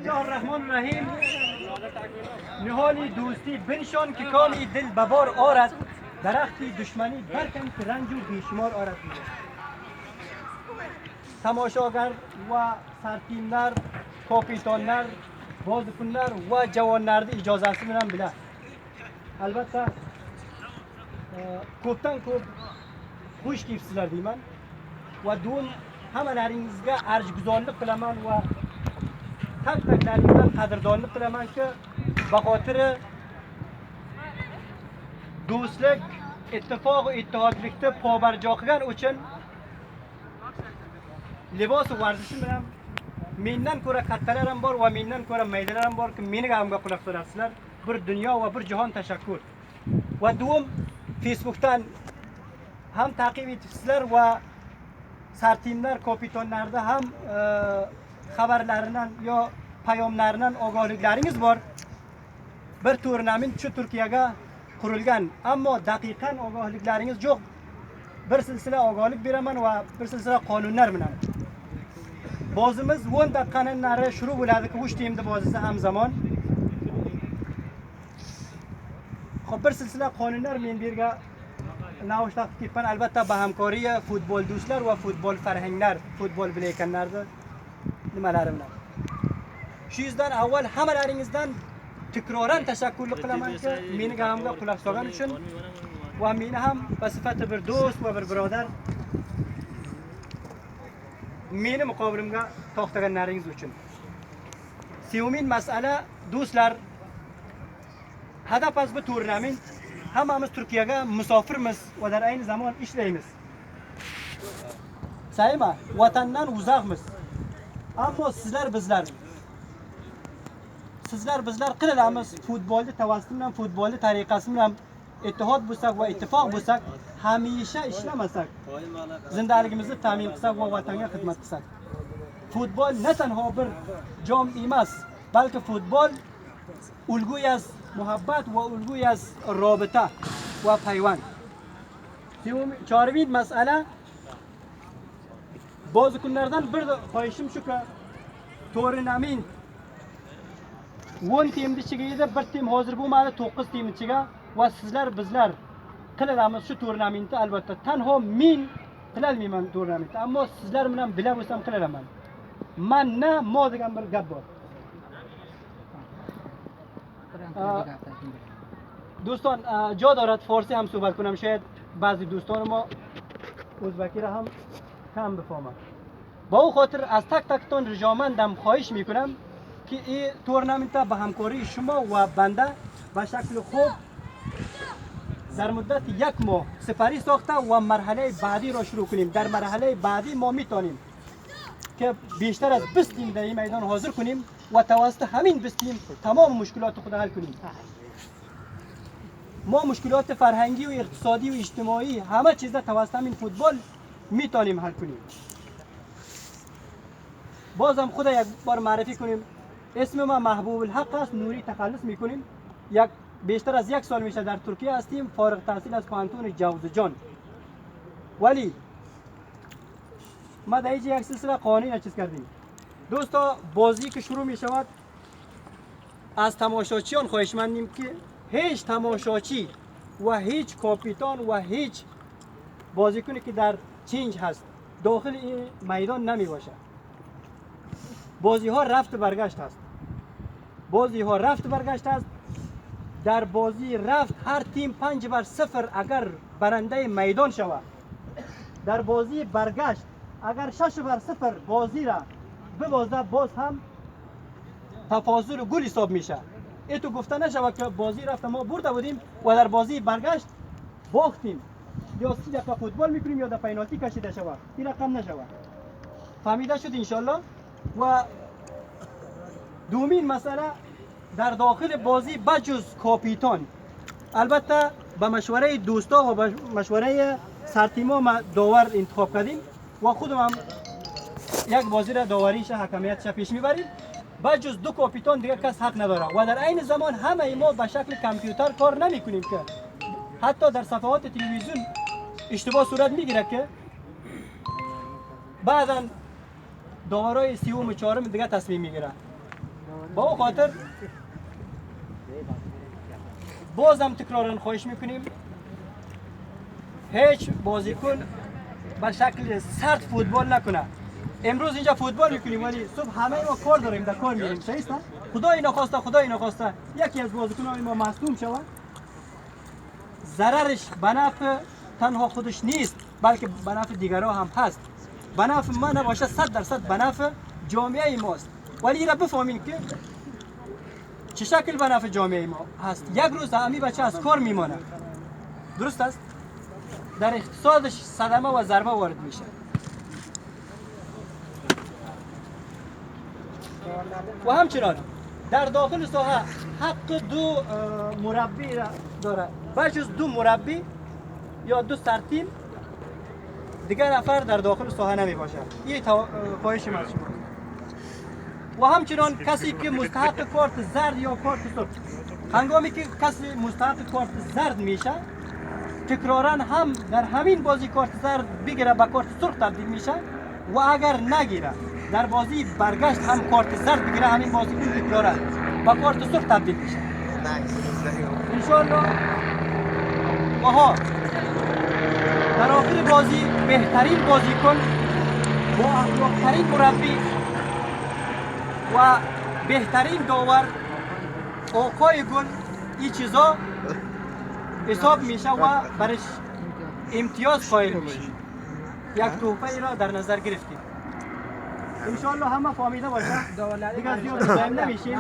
الله الرحمن الرحیم. نهالی دوستی بنشان که کامی دل ببار آرد، درختی دشمنی برکن که رنج و بیشمار آرد. تماشاگر و سرتیمler, کاپیتانlar, بازیکنlar و جوانlarda ijozasi bilan bilan. Albatta ko'pdan ko'p xush kelibsizlar deyman va do'm hammalaringizga arjguzorlik qilaman va tak taklaringizdan qadrdonlik qilamanki be xotiri do'stlik, ittifoq va ittihodlikda pobarjo qilgan uchun libos varzishim bilan mendan ko'ra kattalar ham bor va mendan ko'ra maydalar ham borki meni gapimga quloq solasizlar. Bir dunyo va bir jahon tashakkur. Va do'm Facebookdan ham taqib etibsizlar va sartimlar, kapitanlarda ham xabarlaridan yo payomlaridan ogohliklaringiz bor. Bir turnament shu Turkiyaga qurilgan, ammo daqiqan ogohliklaringiz yo'q. Bir silsila ogohlik beraman va bir silsila qonunlar bilan. Bozimiz 10 daqiqadan nari shuru bo'ladi ki, 3 timda bozisi hamzamon. Xo'p, bir silsila qonunlar men bu yerga namoyish taqib ketman. Albatta ba hamkori futbol do'stlar va futbol farhanglar, futbol bilayotganlarni nimalari bilan. Shu yuzdan avval hammalaringizdan takroran tashakkurlik qilamanki, meni gapimga quloq solgan uchun va meni ham sifati bir do'st va bir birodar meni muqobilimga to'xtaganlaringiz uchun. Sevimli masala do'stlar, hadaf bu turnament. Hammamiz Turkiyaga musofirmiz va dar ayni zamon ishlaymiz. Sayma, vatandan uzoqmiz. Ammo sizlar bizlar qilinamiz futbolni tavassut bilan, futbolni tariqasi bilan ittihod bo'lsak va ittifoq bo'lsak, hamisha ishlamasak, zindaligimizni ta'min qilsak va vatanga xizmat qilsak. Futbol ne tanho bir jom emas, balki futbol ulguy az muhabbat va ulguy az robita va payvand. Chorvid masala bozkunlardan bir qo'yishim shuki, turnament 10 timni ichiga edi, bir tim hozir bo'lmadi, 9 tim ichiga va sizlar bizlar qilamiz shu turnamentni. Albatta tanho men qilolmayman turnamentni, ammo sizlar bilan bila bo'lsam qilaman. Manna mo degan bir gap bor. دوستان جا دارد فارسی هم صحبت کنم، شاید بعضی دوستان ما ازبکی را هم کم بفهمند. با او خاطر از تک تکتان رجامندم خواهش میکنم که این تورنمنت به همکاری شما و بنده به شکل خوب در مدت 1 ماه سپری ساخته و مرحله بعدی را شروع کنیم. در مرحله بعدی ما میتونیم که بیشتر از 20 تیم در این میدان حاضر کنیم و توسط همین 20 تیم تمام مشکلات خود حل کنیم. ما مشکلات فرهنگی و اقتصادی و اجتماعی همه چیز را توسط همین فوتبال میتونیم حل کنیم. بازم خود یک بار معرفی کنیم. اسم ما محبوب الحق است، نوری تخلص میکنیم. بیشتر از 1 سال میشه در ترکیه هستیم، فارغ التحصیل از پانتون جوزجان. ولی ما در یک سلسله قانونی چیز کردیم. دوستا بازی که شروع می شود از تماشاچیان خواهشمندیم که هیچ تماشاچی و هیچ کاپیتان و هیچ بازیکنی که در چنج هست داخل این میدان نمی باشه. بازی ها رفت برگشت است. در بازی رفت هر تیم 5-0 اگر برنده میدان شود. در بازی برگشت اگر 6-0 بازی را ببازه باز هم تفاضل گل حساب میشه. تو گفته نشود که بازی رفت ما برده بودیم و در بازی برگشت باختیم، یا 30 دقیقه فوتبال میکنیم یا در پنالتی کشیده شود. این رقم نشود. فهمیده شد انشالله. و دومین مسئله در داخل بازی بجز کاپیتان، البته به مشوره دوستا و به مشوره سرتیما ما داور انتخاب کردیم و خودم هم یک بازی را داوریش حکمیتش پیش میبریم. بجز 2 کاپیتان دیگه کس حق نداره و در عین زمان همه ما به شکل کامپیوتر کار نمی کنیم که حتی در صفحات تلویزیون اشتباه صورت میگیره که بعضا داورای 3 و 4 دیگه تصمیم میگیره. با او خاطر بازم تکرارا خواهش میکنیم هیچ بازیکن به شکل سرد فوتبال نکنه. امروز اینجا فوتبال میکنیم ولی صبح همه ما کار داریم، در کار میریم، صحیح است؟ خدای نخواسته یکی از بازیکنان ما مصدوم شود، ضررش به نفع تنها خودش نیست بلکه به نفع دیگرها هم هست. به نفع ما نباشه 100% به نفع جامعه ماست. ولی این را بفهمین که چه شکل به نفع جامعه ما هست. یک روز همین بچه از کار میمانه، درست است؟ در اقتصادش صدمه و ضربه وارد میشه. و همچنان در داخل ساحه حق دو مربی را داره، بجز دو مربی یا دو سرتیم دیگر نفر در داخل ساحه نمی باشه. این خواهش من از شما. و همچنان کسی که مستحق کارت زرد یا کارت سرخ، هنگامی که کسی مستحق کارت زرد میشه تکرارا هم در همین بازی کارت زرد بگیره به کارت سرخ تبدیل میشه و اگر نگیره در بازی برگشت هم کارت زرد بگیره همین بازی کن تکرارا به کارت سرخ تبدیل میشه. انشاءالله ماها در آخر بازی بهترین بازیکن با اخلاق‌ترین مربی و بهترین داور آقای گل این چیزا حساب میشه و برش امتیاز قائل میشه. یک تحفه را در نظر گرفتیم. انشاءالله همه فهمیده باشه دیگه زیاد مزاحم نمیشیم.